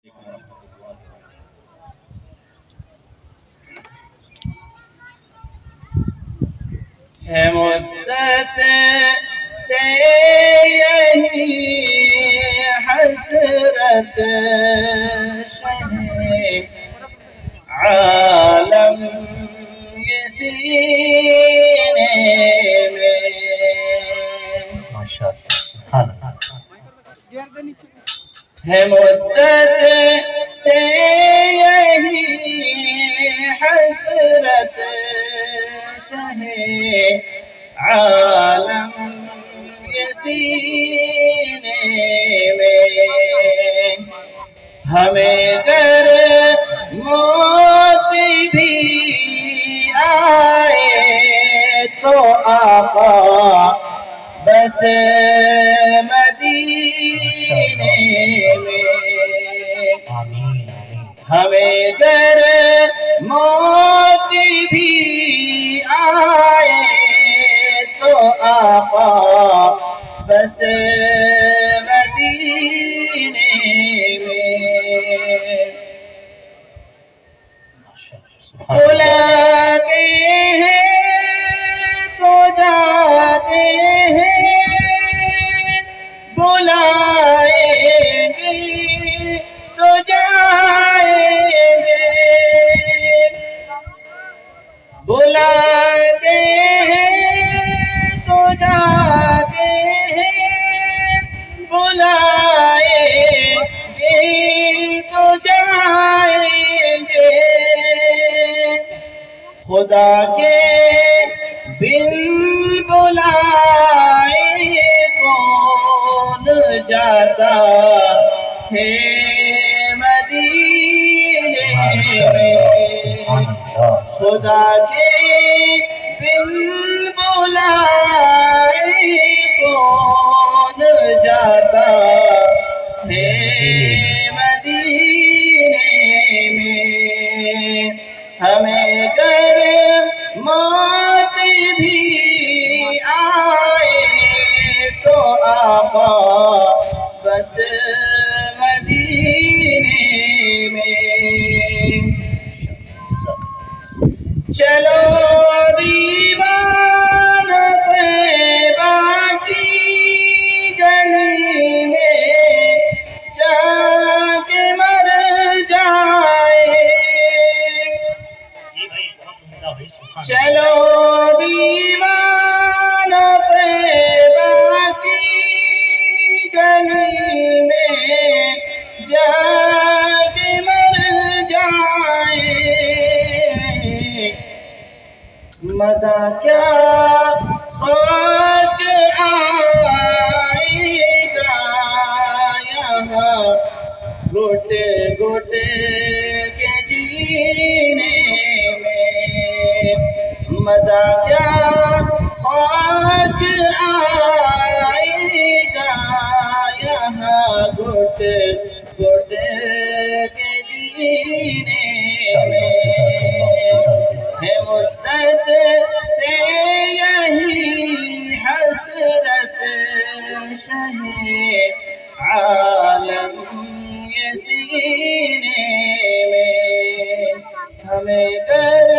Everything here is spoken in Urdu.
ہے مدت سے یہی حسرت شہ عالم یہ سینے میں ہے مدت سے یہی حسرت شہ عالم یہ سینے میں ہمیں گر موت بھی آئے تو آقا بس مدینے میں ہمیں گر موت بھی آئے تو آقا بس مدینے میں بلاتے ہیں تو جاتے ہیں بلائیں گے تو جائیں گے بلاتے ہیں تو جاتے ہیں بلائیں گے تو جائیں گے خدا کے بن بلائے کون جاتا ہے مدینے میں خدا کے بن بلائے کون جاتا ہے مدینے میں ہمیں گر موت بھی آئے تو آقا بس مدینے میں چلو دیوان طیبہ کی گلی میں جا کے مر جائے چلو دیوان طیبہ کی گلی میں جا کے مر جائے مزہ کیا خاک آئے گا یہاں گھٹ گھٹ کے جینے میں مزہ کیا خاک آئے گا یہاں گھٹ گھٹ کے جینے میں ہے مدت سے یہی حسرت شہ عالم یہ سینے میں ہمیں گر